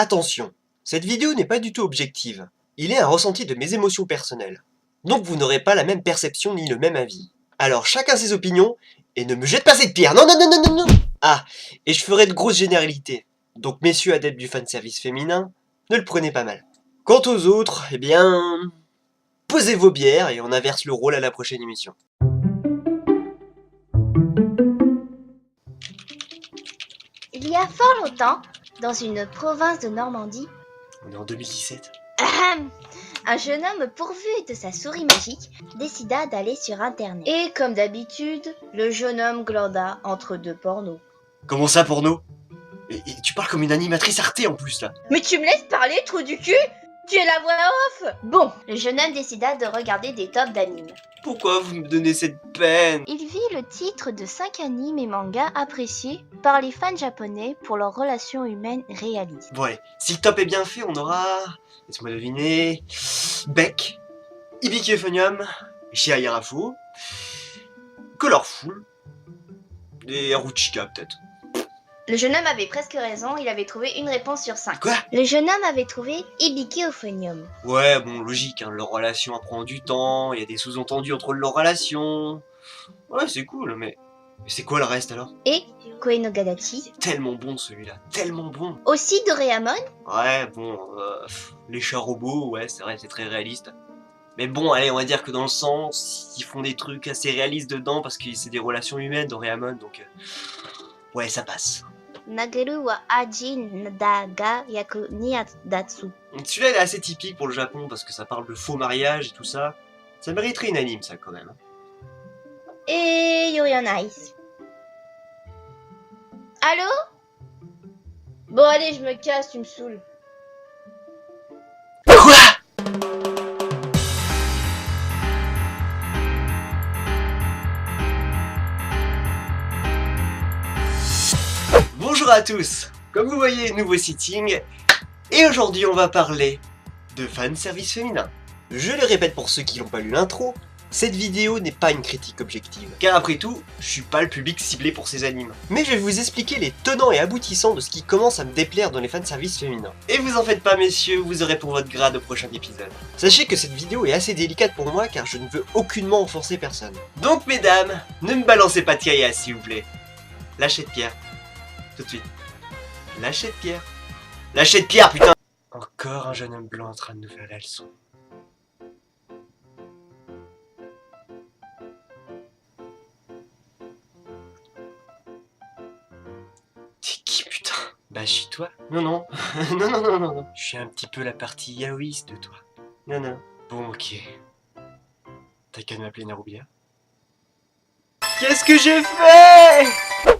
Attention, cette vidéo n'est pas du tout objective. Il est un ressenti de mes émotions personnelles. Donc vous n'aurez pas la même perception ni le même avis. Alors chacun ses opinions, et ne me jette pas cette pierre. Non, non, non, non, non, non. Ah, et je ferai de grosses généralités. Donc messieurs adeptes du fanservice féminin, ne le prenez pas mal. Quant aux autres, eh bien... posez vos bières et on inverse le rôle à la prochaine émission. Il y a fort longtemps, dans une province de Normandie, On est en 2017. un jeune homme pourvu de sa souris magique décida d'aller sur internet. Et comme d'habitude, le jeune homme glanda entre deux pornos. Comment ça, porno? Et tu parles comme une animatrice Arte en plus là. Mais tu me laisses parler, trou du cul? Tu es la voix off! Bon, le jeune homme décida de regarder des tops d'animes. Pourquoi vous me donnez cette peine? Il vit le titre de 5 animes et mangas appréciés par les fans japonais pour leurs relations humaines réalistes. Bon allez, si le top est bien fait, on aura... laisse-moi deviner... Beck, Hibiki Euphonium, Shia Yarafu, Colorful, et Haruchika peut-être. Le jeune homme avait presque raison, il avait trouvé une réponse sur 5. Quoi? Le jeune homme avait trouvé Hibiki Euphonium. Ouais, bon, logique, hein, leur relation prend du temps, il y a des sous-entendus entre leur relation... Ouais, c'est cool, mais c'est quoi le reste alors? Et Koe no Gadachi. Tellement bon celui-là, tellement bon. Aussi Doraemon. Ouais, bon, les chats robots, ouais, c'est vrai, c'est très réaliste. Mais bon, allez, on va dire que dans le sens, ils font des trucs assez réalistes dedans parce que c'est des relations humaines, Doraemon, donc... ouais, ça passe. Nageru wa aji da ga yaku ni datsu. Celui-là, il est assez typique pour le Japon parce que ça parle de faux mariage et tout ça. Ça mériterait une anime, ça, quand même. Et Yuri on Ice. Allô? Bon allez, je me casse, tu me saoules. Quoi? Bonjour à tous. Comme vous voyez, nouveau sitting. Et aujourd'hui, on va parler de fanservice féminin. Je le répète pour ceux qui n'ont pas lu l'intro, cette vidéo n'est pas une critique objective. Car après tout, je suis pas le public ciblé pour ces animes. Mais je vais vous expliquer les tenants et aboutissants de ce qui commence à me déplaire dans les fanservices féminins. Et vous en faites pas messieurs, vous aurez pour votre grade au prochain épisode. Sachez que cette vidéo est assez délicate pour moi car je ne veux aucunement offenser personne. Donc mesdames, ne me balancez pas de caillasse s'il vous plaît. Lâchez de pierre. Tout de suite. Lâchez de pierre. Lâchez de pierre putain. Encore un jeune homme blanc en train de nous faire la leçon. T'es qui putain? Bah je suis toi. Non non. Non non non non non. Je suis un petit peu la partie yaoïste de toi. Non non. Bon ok. T'as qu'à m'appeler Narubia. Qu'est-ce que j'ai fait?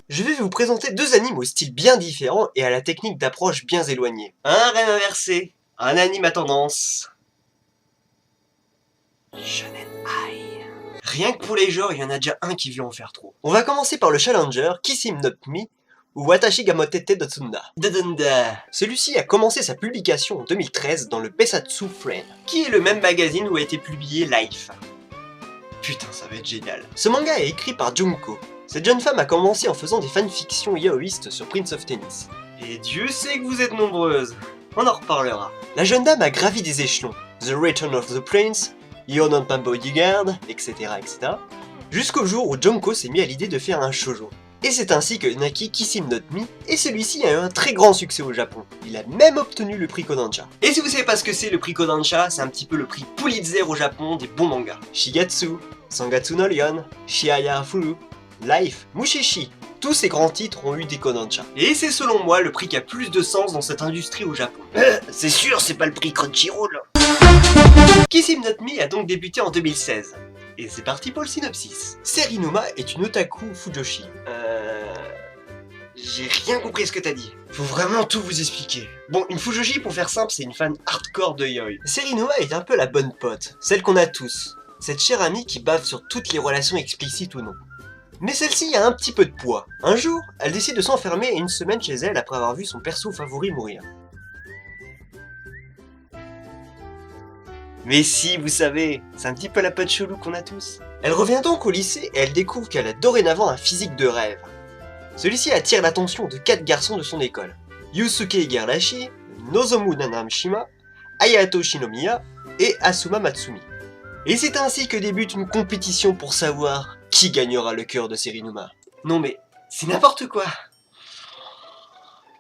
Je vais vous présenter deux animes au style bien différent et à la technique d'approche bien éloignée. Un rêve inversé, un anime à tendance. Shonen Ai. Rien que pour les genres, il y en a déjà un qui veut en faire trop. On va commencer par le challenger Kiss Him Not Me ou Watashi ga Motete Dotsunda. Celui-ci a commencé sa publication en 2013 dans le Besatsu Friend, qui est le même magazine où a été publié Life. Putain, ça va être génial. Ce manga est écrit par Junko. Cette jeune femme a commencé en faisant des fanfictions yaoïstes sur Prince of Tennis. Et Dieu sait que vous êtes nombreuses. On en reparlera. La jeune dame a gravi des échelons. The Return of the Prince, Your Non-Pam Bodyguard, etc. etc. Jusqu'au jour où Junko s'est mis à l'idée de faire un shoujo. Et c'est ainsi que Naki Kiss Him Not Me, et celui-ci a eu un très grand succès au Japon. Il a même obtenu le prix Kodansha. Et si vous savez pas ce que c'est le prix Kodansha, c'est un petit peu le prix Pulitzer au Japon des bons mangas. Shigatsu, Sangatsu no Lion, Shiaya Furu, Life, Mushishi, tous ces grands titres ont eu des Kodansha. Et c'est selon moi le prix qui a plus de sens dans cette industrie au Japon. C'est sûr, c'est pas le prix Crunchyroll. Kiss Him Not Me a donc débuté en 2016. Et c'est parti pour le synopsis. Serinuma est une otaku fujoshi. J'ai rien compris à ce que t'as dit. Faut vraiment tout vous expliquer. Bon, une fujoshi pour faire simple, c'est une fan hardcore de yaoi. Serinuma est un peu la bonne pote, celle qu'on a tous. Cette chère amie qui bave sur toutes les relations explicites ou non. Mais celle-ci a un petit peu de poids. Un jour, elle décide de s'enfermer une semaine chez elle après avoir vu son perso favori mourir. Mais si, vous savez, c'est un petit peu la pote chelou qu'on a tous. Elle revient donc au lycée et elle découvre qu'elle a dorénavant un physique de rêve. Celui-ci attire l'attention de 4 garçons de son école. Yusuke Igarashi, Nozomu Nanamshima, Hayato Shinomiya et Asuma Matsumi. Et c'est ainsi que débute une compétition pour savoir qui gagnera le cœur de Serinuma. Non mais, c'est n'importe quoi.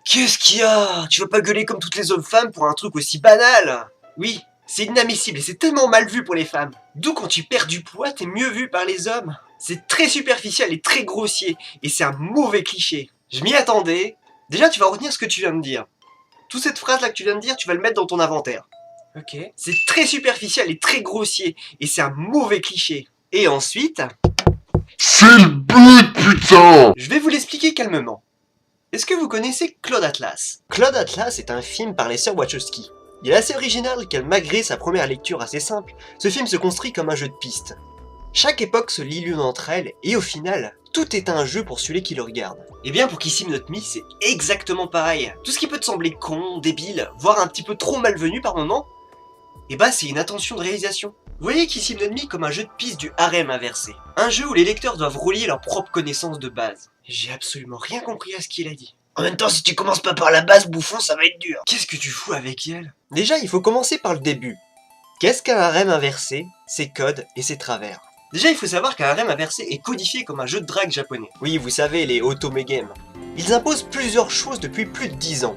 Qu'est-ce qu'il y a? Tu vas pas gueuler comme toutes les autres femmes pour un truc aussi banal? Oui, c'est inadmissible et c'est tellement mal vu pour les femmes. D'où quand tu perds du poids, t'es mieux vu par les hommes. C'est très superficiel et très grossier, et c'est un mauvais cliché. Je m'y attendais. Déjà, tu vas retenir ce que tu viens de dire. Toute cette phrase-là que tu viens de dire, tu vas le mettre dans ton inventaire. Ok. C'est très superficiel et très grossier, et c'est un mauvais cliché. Et ensuite... C'est le but, putain! Je vais vous l'expliquer calmement. Est-ce que vous connaissez Claude Atlas? Claude Atlas est un film par les sœurs Wachowski. Il est assez original car malgré sa première lecture assez simple, ce film se construit comme un jeu de piste. Chaque époque se lie l'une entre elles, et au final, tout est un jeu pour celui qui le regarde. Et bien pour Kissim no Mi, c'est exactement pareil. Tout ce qui peut te sembler con, débile, voire un petit peu trop malvenu par moment, et bah c'est une intention de réalisation. Vous voyez Kissim no Mi comme un jeu de piste du harem inversé. Un jeu où les lecteurs doivent relier leurs propres connaissances de base. J'ai absolument rien compris à ce qu'il a dit. En même temps, si tu commences pas par la base, bouffon, ça va être dur. Qu'est-ce que tu fous avec elle? Déjà, il faut commencer par le début. Qu'est-ce qu'un harem inversé, ses codes et ses travers? Déjà, il faut savoir qu'un harem inversé est codifié comme un jeu de drague japonais. Oui, vous savez, les otome games. Ils imposent plusieurs choses depuis plus de 10 ans.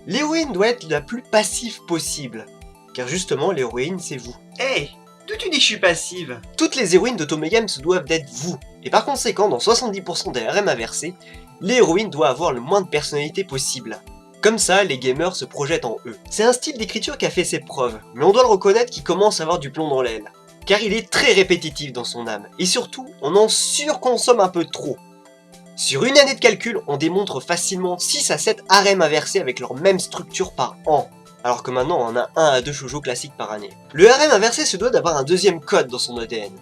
L'héroïne doit être la plus passive possible. Car justement, l'héroïne, c'est vous. Hey, d'où tu dis que je suis passive? Toutes les héroïnes d'otome games se doivent d'être vous. Et par conséquent, dans 70% des harem inversés, l'héroïne doit avoir le moins de personnalité possible. Comme ça, les gamers se projettent en eux. C'est un style d'écriture qui a fait ses preuves, mais on doit le reconnaître qu'il commence à avoir du plomb dans l'aile. Car il est très répétitif dans son âme, et surtout, on en surconsomme un peu trop. Sur une année de calcul, on démontre facilement 6 à 7 harems inversés avec leur même structure par an, alors que maintenant on a 1 à 2 shoujo classiques par année. Le harem inversé se doit d'avoir un deuxième code dans son ADN.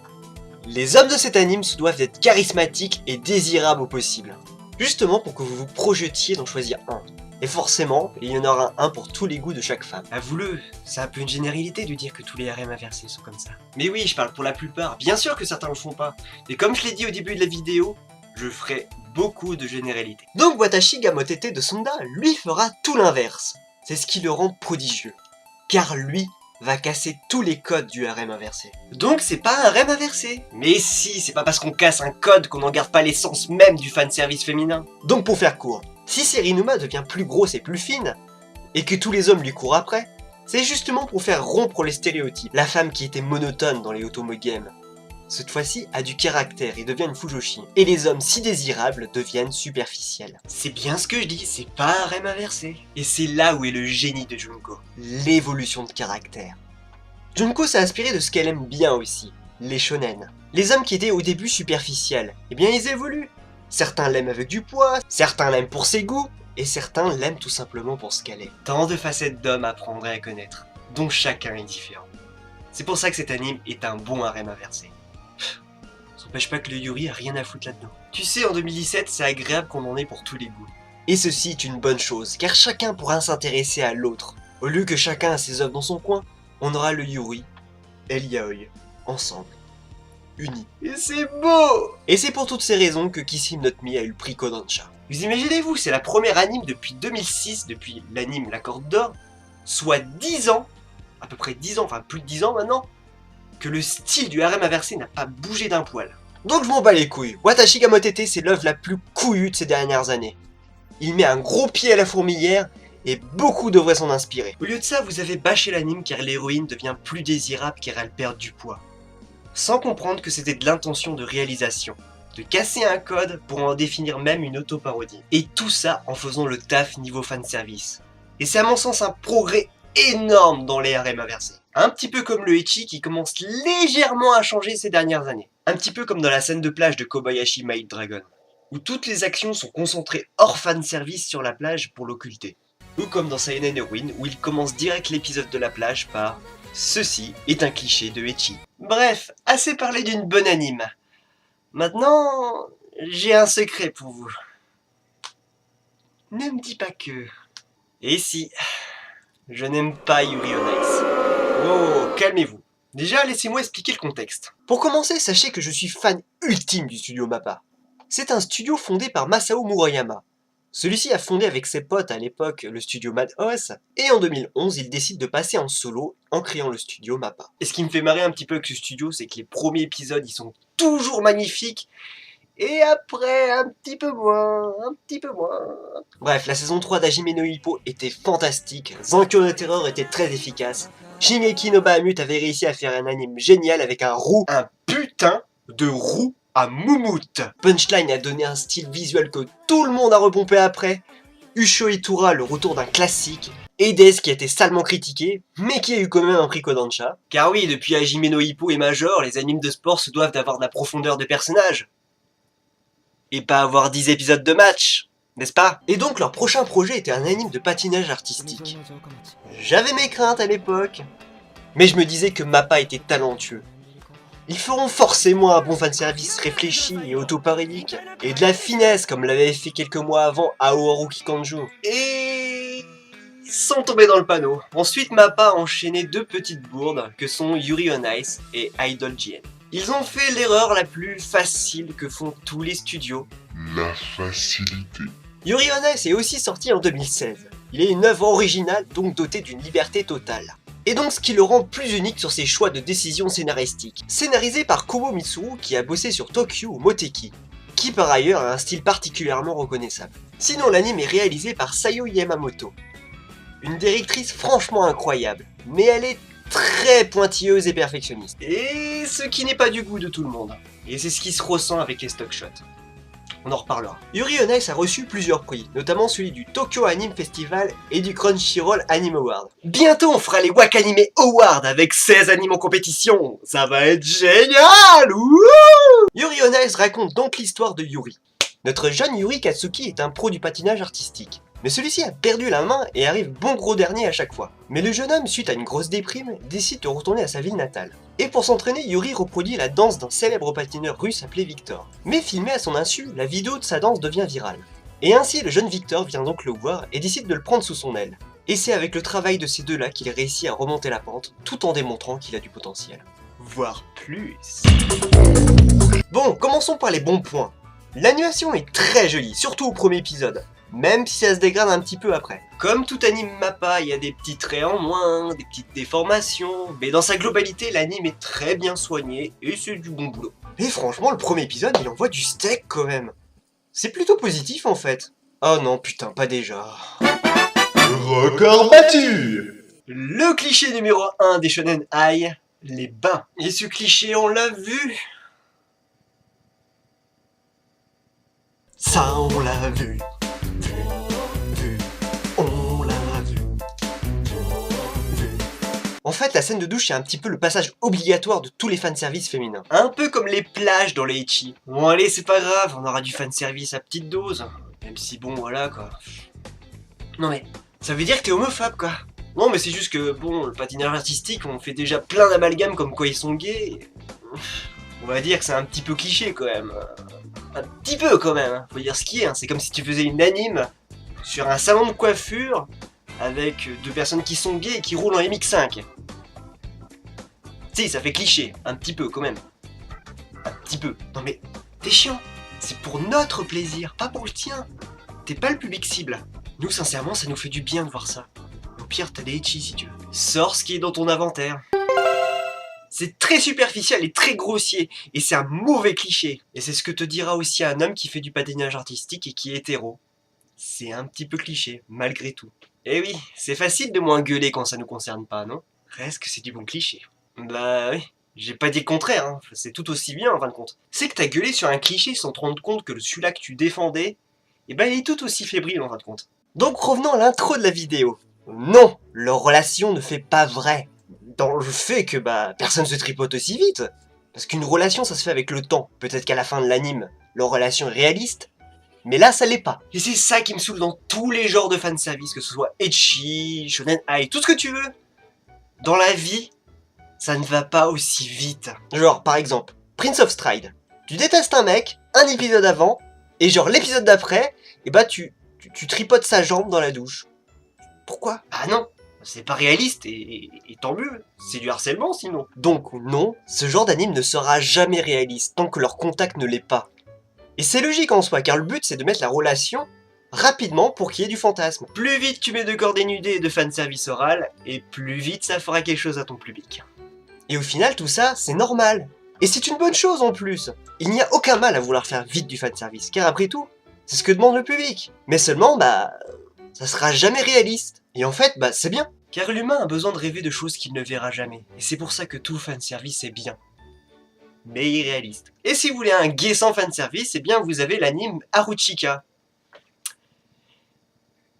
Les hommes de cet anime se doivent d'être charismatiques et désirables au possible. Justement pour que vous vous projetiez d'en choisir un. Et forcément, il y en aura un pour tous les goûts de chaque femme. Avoue-le, c'est un peu une généralité de dire que tous les harems inversés sont comme ça. Mais oui, je parle pour la plupart. Bien sûr que certains le font pas. Et comme je l'ai dit au début de la vidéo, je ferai beaucoup de généralités. Donc Watashi ga Motete de Sunda, lui, fera tout l'inverse. C'est ce qui le rend prodigieux. Car lui va casser tous les codes du harem inversé. Donc c'est pas un harem inversé. Mais si, c'est pas parce qu'on casse un code qu'on n'en garde pas l'essence même du fanservice féminin. Donc pour faire court, si Serinuma devient plus grosse et plus fine, et que tous les hommes lui courent après, c'est justement pour faire rompre les stéréotypes. La femme qui était monotone dans les otome games, cette fois-ci a du caractère et devient une fujoshi. Et les hommes si désirables deviennent superficiels. C'est bien ce que je dis, c'est pas un harem inversé. Et c'est là où est le génie de Junko. L'évolution de caractère. Junko s'est inspiré de ce qu'elle aime bien aussi, les shonen. Les hommes qui étaient au début superficiels, eh bien ils évoluent. Certains l'aiment avec du poids, certains l'aiment pour ses goûts, et certains l'aiment tout simplement pour ce qu'elle est. Tant de facettes d'hommes à prendre et à connaître, dont chacun est différent. C'est pour ça que cet anime est un bon harem inversé. Ça n'empêche pas que le Yuri a rien à foutre là-dedans. Tu sais, en 2017, c'est agréable qu'on en ait pour tous les goûts. Et ceci est une bonne chose, car chacun pourra s'intéresser à l'autre. Au lieu que chacun a ses œuvres dans son coin, on aura le Yuri et le Yaoi, ensemble, unis. Et c'est beau! Et c'est pour toutes ces raisons que Kissim no Mi a eu le prix Kodansha. Vous imaginez-vous, c'est la première anime depuis 2006, depuis l'anime La Corde d'Or, soit 10 ans, à peu près 10 ans, enfin plus de 10 ans maintenant, que le style du harem inversé n'a pas bougé d'un poil. Donc je m'en bats les couilles. Watashi ga Motete, c'est l'œuvre la plus couillue de ces dernières années. Il met un gros pied à la fourmilière, et beaucoup devraient s'en inspirer. Au lieu de ça, vous avez bâché l'anime car l'héroïne devient plus désirable car elle perd du poids. Sans comprendre que c'était de l'intention de réalisation. De casser un code pour en définir même une auto-parodie. Et tout ça en faisant le taf niveau fanservice. Et c'est à mon sens un progrès énorme dans les harems inversés. Un petit peu comme le ecchi qui commence légèrement à changer ces dernières années. Un petit peu comme dans la scène de plage de Kobayashi Maid Dragon, où toutes les actions sont concentrées hors fanservice sur la plage pour l'occulter. Ou comme dans Seinen Heroine, où il commence direct l'épisode de la plage par « Ceci est un cliché de ecchi ». Bref, assez parlé d'une bonne anime. Maintenant, j'ai un secret pour vous. Ne me dis pas que... Et si... Je n'aime pas Yuri on Ice. Wow, calmez-vous. Déjà, laissez-moi expliquer le contexte. Pour commencer, sachez que je suis fan ultime du studio MAPPA. C'est un studio fondé par Masao Murayama. Celui-ci a fondé avec ses potes à l'époque le studio Madhouse, et en 2011 il décide de passer en solo en créant le studio Mappa. Et ce qui me fait marrer un petit peu avec ce studio, c'est que les premiers épisodes ils sont toujours magnifiques, et après un petit peu moins. Bref, la saison 3 d'Hajime no Ippo était fantastique, Zankyo no Terror était très efficace, Shingeki no Bahamut avait réussi à faire un anime génial avec un putain de roux à moumoute. Punchline a donné un style visuel que tout le monde a repompé après. Usho Itura, le retour d'un classique. Hades qui a été salement critiqué, mais qui a eu quand même un prix Kodansha. Car oui, depuis Hajime no Ippo et Major, les animes de sport se doivent d'avoir de la profondeur de personnages. Et pas avoir 10 épisodes de match, n'est-ce pas? Et donc leur prochain projet était un anime de patinage artistique. J'avais mes craintes à l'époque, mais je me disais que Mappa était talentueux. Ils feront forcément un bon fanservice réfléchi et autoparédique, et de la finesse comme l'avait fait quelques mois avant Aoharu Kikanjo. Et ils sont tombés dans le panneau. Ensuite Mappa a enchaîné 2 petites bourdes que sont Yuri on Ice et Idol GN. Ils ont fait l'erreur la plus facile que font tous les studios. La facilité. Yuri on Ice est aussi sorti en 2016. Il est une œuvre originale donc dotée d'une liberté totale. Et donc ce qui le rend plus unique sur ses choix de décision scénaristique. Scénarisé par Kubo Mitsuru qui a bossé sur Tokyo ou Moteki, qui par ailleurs a un style particulièrement reconnaissable. Sinon l'anime est réalisé par Sayo Yamamoto. Une directrice franchement incroyable, mais elle est très pointilleuse et perfectionniste. Et ce qui n'est pas du goût de tout le monde. Et c'est ce qui se ressent avec les stock shots. On en reparlera. Yuri on Ice a reçu plusieurs prix, notamment celui du Tokyo Anime Festival et du Crunchyroll Anime Award. Bientôt on fera les Wakanime Awards avec 16 animes en compétition. Ça va être génial. Wouh! Yuri on Ice raconte donc l'histoire de Yuri. Notre jeune Yuri Katsuki est un pro du patinage artistique. Mais celui-ci a perdu la main et arrive bon gros dernier à chaque fois. Mais le jeune homme, suite à une grosse déprime, décide de retourner à sa ville natale. Et pour s'entraîner, Yuri reproduit la danse d'un célèbre patineur russe appelé Victor. Mais filmé à son insu, la vidéo de sa danse devient virale. Et ainsi, le jeune Victor vient donc le voir et décide de le prendre sous son aile. Et c'est avec le travail de ces deux-là qu'il réussit à remonter la pente, tout en démontrant qu'il a du potentiel. Voire plus. Bon, commençons par les bons points. L'animation est très jolie, surtout au premier épisode. Même si ça se dégrade un petit peu après. Comme tout anime Mappa, il y a des petits traits en moins, des petites déformations, mais dans sa globalité, l'anime est très bien soigné et c'est du bon boulot. Et franchement, le premier épisode, il envoie du steak quand même. C'est plutôt positif en fait. Oh non, putain, pas déjà. Record battu. Le cliché numéro 1 des Shonen Ai, les bains. Et ce cliché, on l'a vu. Ça, on l'a vu. On l'a vu. En fait, la scène de douche est un petit peu le passage obligatoire de tous les fanservices féminins. Un peu comme les plages dans les ecchi. Bon allez, c'est pas grave, on aura du fanservice à petite dose. Même si bon, voilà quoi. Non mais, ça veut dire que t'es homophobe quoi. Non mais c'est juste que, bon, le patinage artistique, on fait déjà plein d'amalgames comme quoi ils sont gays. On va dire que c'est un petit peu cliché quand même. Un petit peu quand même, hein. Faut dire ce qui est, hein. C'est comme si tu faisais une anime sur un salon de coiffure avec 2 personnes qui sont gays et qui roulent en MX5. Si, ça fait cliché, un petit peu quand même. Un petit peu. Non mais, t'es chiant. C'est pour notre plaisir, pas pour le tien. T'es pas le public cible. Nous, sincèrement, ça nous fait du bien de voir ça. Au pire, t'as des ecchi si tu veux. Sors ce qui est dans ton inventaire. C'est très superficiel et très grossier, et c'est un mauvais cliché. Et c'est ce que te dira aussi un homme qui fait du patinage artistique et qui est hétéro. C'est un petit peu cliché, malgré tout. Eh oui, c'est facile de moins gueuler quand ça nous concerne pas, non? Reste que c'est du bon cliché. Bah oui, j'ai pas dit le contraire, hein. C'est tout aussi bien en fin de compte. C'est que t'as gueulé sur un cliché sans te rendre compte que celui-là que tu défendais, eh ben il est tout aussi fébrile en fin de compte. Donc revenons à l'intro de la vidéo. Non, leur relation ne fait pas vrai. Dans le fait que personne se tripote aussi vite. Parce qu'une relation ça se fait avec le temps. Peut-être qu'à la fin de l'anime, leur relation est réaliste. Mais là ça l'est pas. Et c'est ça qui me saoule dans tous les genres de fanservice, que ce soit ecchi, shonen ai, tout ce que tu veux. Dans la vie, ça ne va pas aussi vite. Genre par exemple, Prince of Stride. Tu détestes un mec, un épisode avant, et genre l'épisode d'après, et tu tripotes sa jambe dans la douche. Pourquoi? Ah non, c'est pas réaliste et tant mieux, c'est du harcèlement sinon. Donc non, ce genre d'anime ne sera jamais réaliste tant que leur contact ne l'est pas. Et c'est logique en soi, car le but c'est de mettre la relation rapidement pour qu'il y ait du fantasme. Plus vite tu mets de corps dénudés et de fanservice oral, et plus vite ça fera quelque chose à ton public. Et au final, tout ça, c'est normal. Et c'est une bonne chose en plus. Il n'y a aucun mal à vouloir faire vite du fanservice, car après tout, c'est ce que demande le public. Mais seulement, ça sera jamais réaliste. Et en fait, c'est bien. Car l'humain a besoin de rêver de choses qu'il ne verra jamais. Et c'est pour ça que tout fanservice est bien. Mais irréaliste. Et si vous voulez un gay sans fanservice, eh bien vous avez l'anime Haruchika.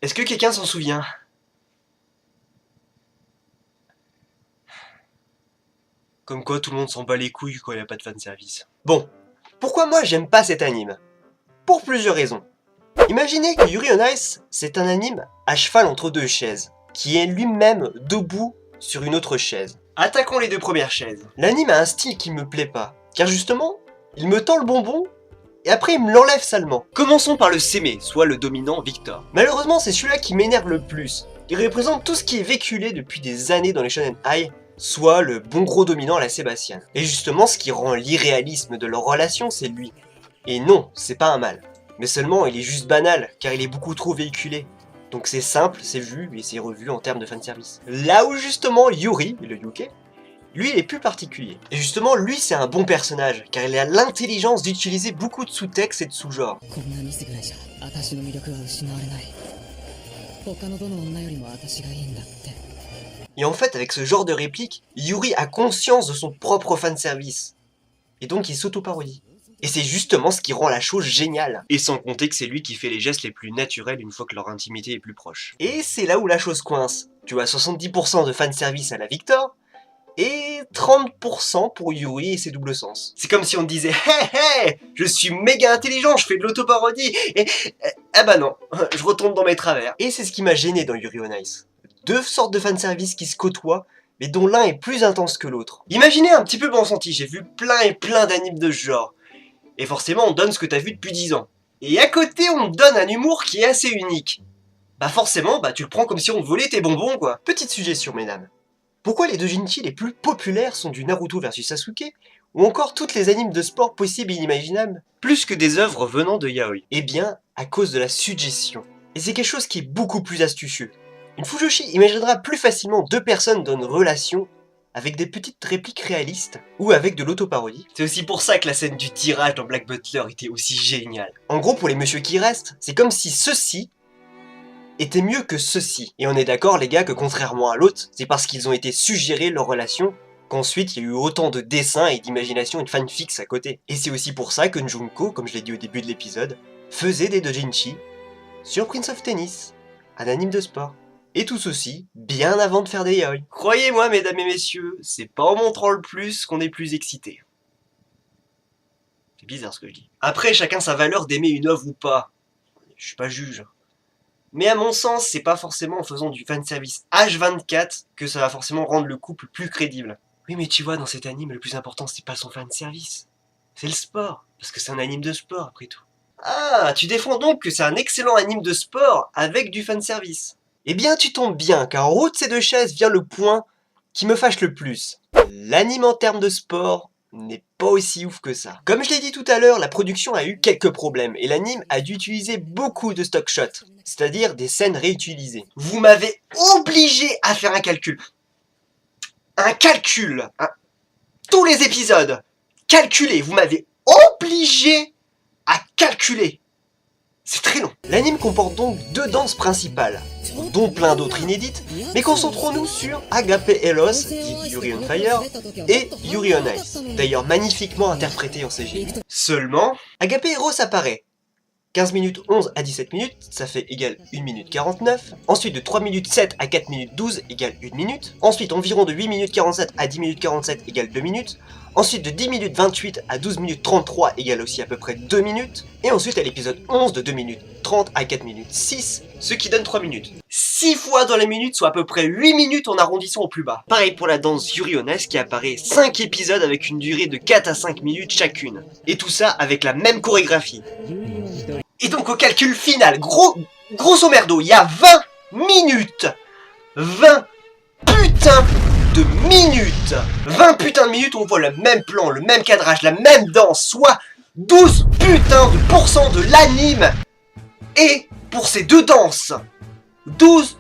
Est-ce que quelqu'un s'en souvient? Comme quoi tout le monde s'en bat les couilles quand il n'y a pas de fanservice. Bon, pourquoi moi j'aime pas cet anime? Pour plusieurs raisons. Imaginez que Yuri on Ice, c'est un anime à cheval entre deux chaises, qui est lui-même debout sur une autre chaise. Attaquons les deux premières chaises. L'anime a un style qui me plaît pas, car justement, il me tend le bonbon, et après il me l'enlève salement. Commençons par le Seme, soit le dominant Victor. Malheureusement, c'est celui-là qui m'énerve le plus. Il représente tout ce qui est véhiculé depuis des années dans les shonen high, soit le bon gros dominant à la Sébastien. Et justement, ce qui rend l'irréalisme de leur relation, c'est lui. Et non, c'est pas un mal. Mais seulement, il est juste banal, car il est beaucoup trop véhiculé. Donc c'est simple, c'est vu, et c'est revu en termes de fanservice. Là où justement Yuri, le Yuke, lui il est plus particulier. Et justement, lui c'est un bon personnage, car il a l'intelligence d'utiliser beaucoup de sous-textes et de sous-genres. Et en fait, avec ce genre de réplique, Yuri a conscience de son propre fanservice. Et donc il s'auto-parodie. Et c'est justement ce qui rend la chose géniale. Et sans compter que c'est lui qui fait les gestes les plus naturels une fois que leur intimité est plus proche. Et c'est là où la chose coince. Tu as 70% de fanservice à la Victor, et 30% pour Yuri et ses doubles sens. C'est comme si on te disait « Hé hé, je suis méga intelligent, je fais de l'auto-parodie, et... Ah bah non, je retombe dans mes travers. » Et c'est ce qui m'a gêné dans Yuri on Ice. Deux sortes de fanservice qui se côtoient, mais dont l'un est plus intense que l'autre. Imaginez un petit peu bon senti, j'ai vu plein et plein d'animes de ce genre. Et forcément, on donne ce que t'as vu depuis 10 ans. Et à côté, on te donne un humour qui est assez unique. Forcément, tu le prends comme si on te volait tes bonbons, quoi. Petite suggestion, mesdames. Pourquoi les doujinshi les plus populaires sont du Naruto versus Sasuke, ou encore toutes les animes de sport possibles et inimaginables, plus que des œuvres venant de yaoi? Eh bien, à cause de la suggestion. Et c'est quelque chose qui est beaucoup plus astucieux. Une Fujoshi imaginera plus facilement deux personnes dans une relation avec des petites répliques réalistes, ou avec de l'auto-parodie. C'est aussi pour ça que la scène du tirage dans Black Butler était aussi géniale. En gros, pour les messieurs qui restent, c'est comme si ceci était mieux que ceci. Et on est d'accord les gars que contrairement à l'autre, c'est parce qu'ils ont été suggérés leur relation qu'ensuite il y a eu autant de dessins et d'imagination et de fanfics à côté. Et c'est aussi pour ça que Junko, comme je l'ai dit au début de l'épisode, faisait des doujinshi sur Prince of Tennis, un anime de sport. Et tout ceci, bien avant de faire des yaoi. Croyez-moi, mesdames et messieurs, c'est pas en montrant le plus qu'on est plus excité. C'est bizarre ce que je dis. Après, chacun sa valeur d'aimer une œuvre ou pas. Je suis pas juge. Mais à mon sens, c'est pas forcément en faisant du fanservice H24 que ça va forcément rendre le couple plus crédible. Oui, mais tu vois, dans cet anime, le plus important, c'est pas son fanservice. C'est le sport. Parce que c'est un anime de sport, après tout. Ah, tu défends donc que c'est un excellent anime de sport avec du fanservice. Eh bien, tu tombes bien, car en haut de ces deux chaises vient le point qui me fâche le plus. L'anime en termes de sport n'est pas aussi ouf que ça. Comme je l'ai dit tout à l'heure, la production a eu quelques problèmes, et l'anime a dû utiliser beaucoup de stock shots, c'est-à-dire des scènes réutilisées. Vous m'avez obligé à faire un calcul. Un calcul. Tous les épisodes. Calculé. Vous m'avez obligé à calculer. C'est très long. L'anime comporte donc deux danses principales, dont plein d'autres inédites, mais concentrons-nous sur Agape Eros, dit Yuri on Fire, et Yuri on Ice, d'ailleurs magnifiquement interprété en CGI. Seulement, Agape Eros apparaît 15 minutes 11 à 17 minutes, ça fait égal 1 minute 49. Ensuite de 3 minutes 7 à 4 minutes 12 égale 1 minute. Ensuite environ de 8 minutes 47 à 10 minutes 47 égale 2 minutes. Ensuite de 10 minutes 28 à 12 minutes 33 égale aussi à peu près 2 minutes. Et ensuite à l'épisode 11 de 2 minutes 30 à 4 minutes 6, ce qui donne 3 minutes. 6 fois dans les minutes, soit à peu près 8 minutes en arrondissant au plus bas. Pareil pour la danse Yuri on Ice qui apparaît 5 épisodes avec une durée de 4 à 5 minutes chacune. Et tout ça avec la même chorégraphie. Et donc au calcul final, grosso merdo, il y a 20 minutes. 20 putains de minutes. 20 putains de minutes où on voit le même plan, le même cadrage, la même danse, soit 12 putains de % de l'anime. Et pour ces deux danses. 12%.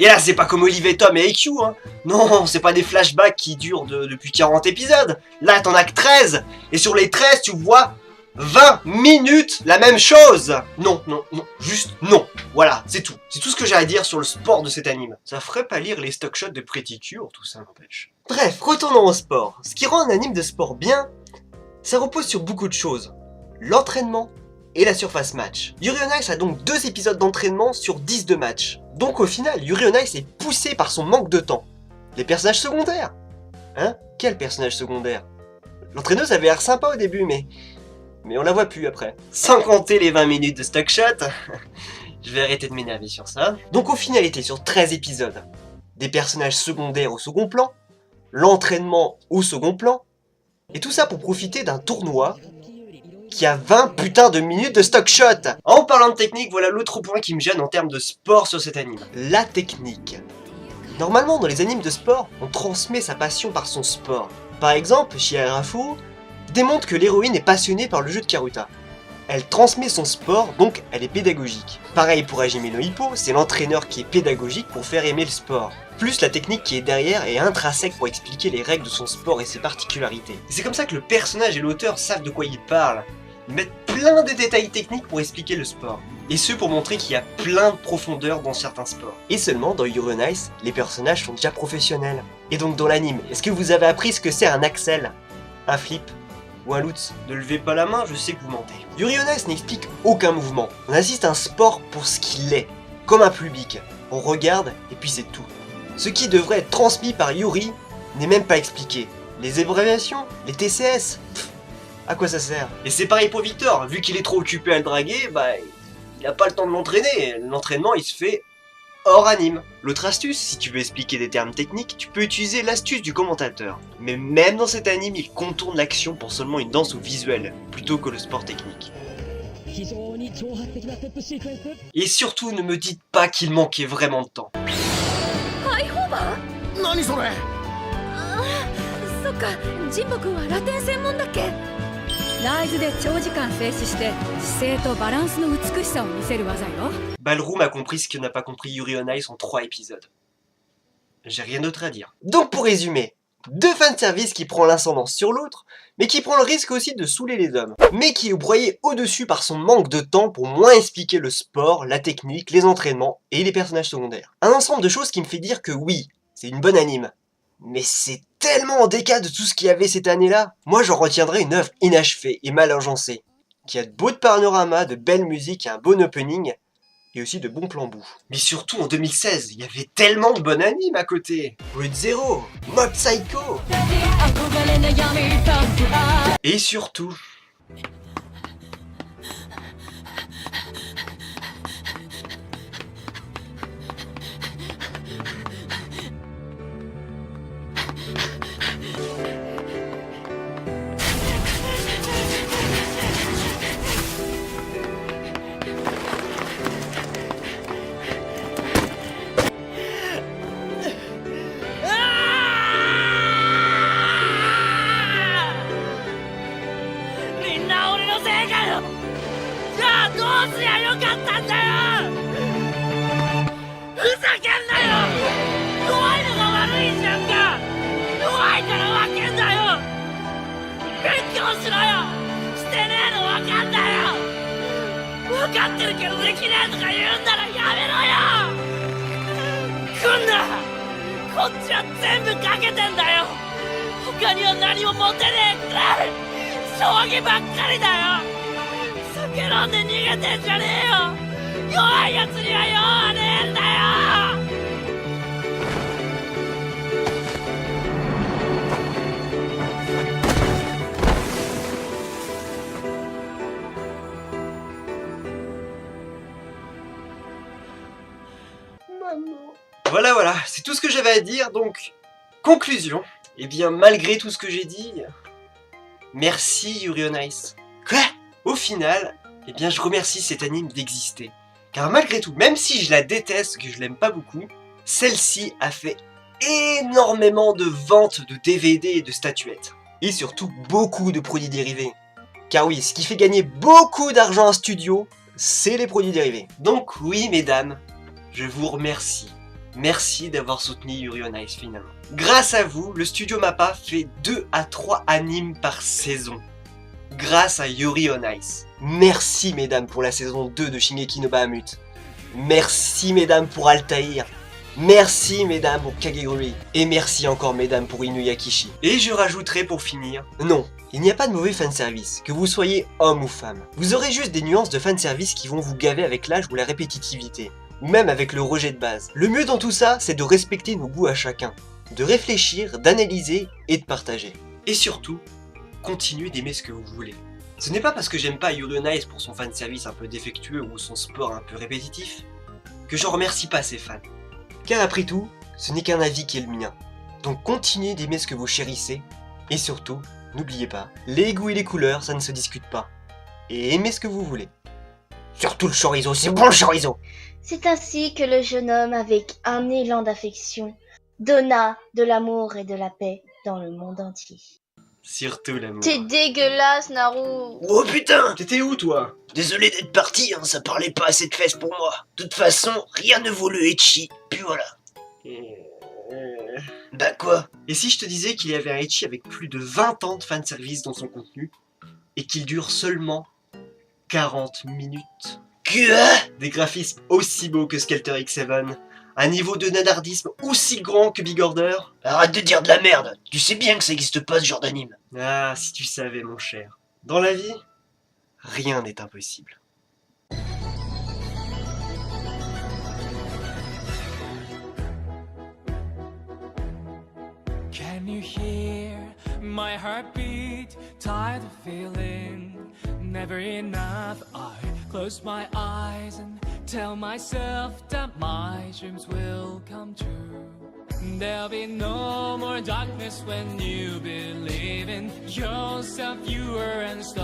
Et là, c'est pas comme Olive et Tom et IQ, hein. Non, c'est pas des flashbacks qui durent depuis 40 épisodes. Là, t'en as que 13. Et sur les 13, tu vois 20 minutes la même chose. Non, non, non, juste non. Voilà, c'est tout. C'est tout ce que j'ai à dire sur le sport de cet anime. Ça ferait pas lire les stock shots de Pretty Cure, tout ça n'empêche. Bref, retournons au sport. Ce qui rend un anime de sport bien, ça repose sur beaucoup de choses. L'entraînement et la surface match. Yuri on Ice a donc 2 épisodes d'entraînement sur 10 de match. Donc au final, Yuri on Ice est poussé par son manque de temps. Les personnages secondaires. Hein? Quel personnage secondaire? L'entraîneuse avait l'air sympa au début, mais on la voit plus après. Sans compter les 20 minutes de stock shot. Je vais arrêter de m'énerver sur ça. Donc au final, il était sur 13 épisodes. Des personnages secondaires au second plan, l'entraînement au second plan, et tout ça pour profiter d'un tournoi qui a 20 putains de minutes de stock shot. En parlant de technique, voilà l'autre point qui me gêne en termes de sport sur cet anime. La technique. Normalement, dans les animes de sport, on transmet sa passion par son sport. Par exemple, Shiharafu démontre que l'héroïne est passionnée par le jeu de Karuta. Elle transmet son sport, donc elle est pédagogique. Pareil pour Hajime no Ippo, c'est l'entraîneur qui est pédagogique pour faire aimer le sport. Plus la technique qui est derrière est intrinsèque pour expliquer les règles de son sport et ses particularités. C'est comme ça que le personnage et l'auteur savent de quoi ils parlent. Ils mettent plein de détails techniques pour expliquer le sport. Et ce pour montrer qu'il y a plein de profondeur dans certains sports. Et seulement dans Yuri on Ice, les personnages sont déjà professionnels. Et donc dans l'anime, est-ce que vous avez appris ce que c'est un axel, un flip ou un lutz? Ne levez pas la main, je sais que vous mentez. Yuri on Ice n'explique aucun mouvement. On assiste à un sport pour ce qu'il est, comme un public. On regarde et puis c'est tout. Ce qui devrait être transmis par Yuri n'est même pas expliqué. Les abréviations, les TCS, à quoi ça sert? Et c'est pareil pour Victor, vu qu'il est trop occupé à le draguer, il a pas le temps de l'entraîner. L'entraînement il se fait hors anime. L'autre astuce, si tu veux expliquer des termes techniques, tu peux utiliser l'astuce du commentateur. Mais même dans cet anime, il contourne l'action pour seulement une danse au visuel, plutôt que le sport technique. Et surtout, ne me dites pas qu'il manquait vraiment de temps. 何それ。そっか、ジンボ君はラテン専門だっけ。ライズで長時間静止して姿勢とバランスの美しさを見せる技よ。Ballroom a compris ce que n'a pas compris Yuri on Ice en 3 épisodes. J'ai rien d'autre à dire. Donc pour résumer, 2 fanservice qui prend l'ascendance sur l'autre, mais qui prend le risque aussi de saouler les hommes, mais qui est broyé au-dessus par son manque de temps pour moins expliquer le sport, la technique, les entraînements et les personnages secondaires. Un ensemble de choses qui me fait dire que oui, c'est une bonne anime, mais c'est tellement en décalage de tout ce qu'il y avait cette année-là. Moi j'en retiendrai une œuvre inachevée et mal agencée, qui a de beaux panoramas, de belles musiques et un bon opening, et aussi de bons plans bout. Mais surtout en 2016, il y avait tellement de bonnes animes à côté. Red Zero, Mob Psycho. Et surtout... Voilà, c'est tout ce que j'avais à dire, donc, conclusion. Eh bien, malgré tout ce que j'ai dit, merci Yuri on Ice. Quoi? Au final, eh bien, je remercie cet anime d'exister. Car malgré tout, même si je la déteste, que je l'aime pas beaucoup, celle-ci a fait énormément de ventes de DVD et de statuettes. Et surtout, beaucoup de produits dérivés. Car oui, ce qui fait gagner beaucoup d'argent à un studio, c'est les produits dérivés. Donc oui, mesdames, je vous remercie. Merci d'avoir soutenu Yuri on Ice finalement. Grâce à vous, le studio MAPPA fait 2 à 3 animes par saison. Grâce à Yuri on Ice. Merci mesdames pour la saison 2 de Shingeki no Bahamut. Merci mesdames pour Altaïr. Merci mesdames pour Kageguri. Et merci encore mesdames pour Inuyakishi. Et je rajouterai pour finir, non, il n'y a pas de mauvais fanservice, que vous soyez homme ou femme. Vous aurez juste des nuances de fanservice qui vont vous gaver avec l'âge ou la répétitivité. Ou même avec le rejet de base. Le mieux dans tout ça, c'est de respecter nos goûts à chacun. De réfléchir, d'analyser et de partager. Et surtout, continuez d'aimer ce que vous voulez. Ce n'est pas parce que j'aime pas Yuri on Ice pour son fanservice un peu défectueux ou son sport un peu répétitif, que j'en remercie pas ses fans. Car après tout, ce n'est qu'un avis qui est le mien. Donc continuez d'aimer ce que vous chérissez, et surtout, n'oubliez pas, les goûts et les couleurs, ça ne se discute pas. Et aimez ce que vous voulez. Surtout le chorizo, c'est bon le chorizo! C'est ainsi que le jeune homme, avec un élan d'affection, donna de l'amour et de la paix dans le monde entier. Surtout l'amour. T'es dégueulasse, Naru. Oh putain, t'étais où toi? Désolé d'être parti, hein, ça parlait pas assez de fesses pour moi. De toute façon, rien ne vaut le ecchi, puis voilà. Bah quoi? Et si je te disais qu'il y avait un ecchi avec plus de 20 ans de fanservice dans son contenu, et qu'il dure seulement 40 minutes? Quoi? Des graphismes aussi beaux que Skelter X7, un niveau de nanardisme aussi grand que Big Order. Arrête de dire de la merde, tu sais bien que ça existe pas ce genre d'anime. Ah, si tu savais mon cher. Dans la vie, rien n'est impossible. Can you hear my heartbeat? Tired of feeling never enough. I close my eyes and tell myself that my dreams will come true. There'll be no more darkness when you believe in yourself. You are unstoppable.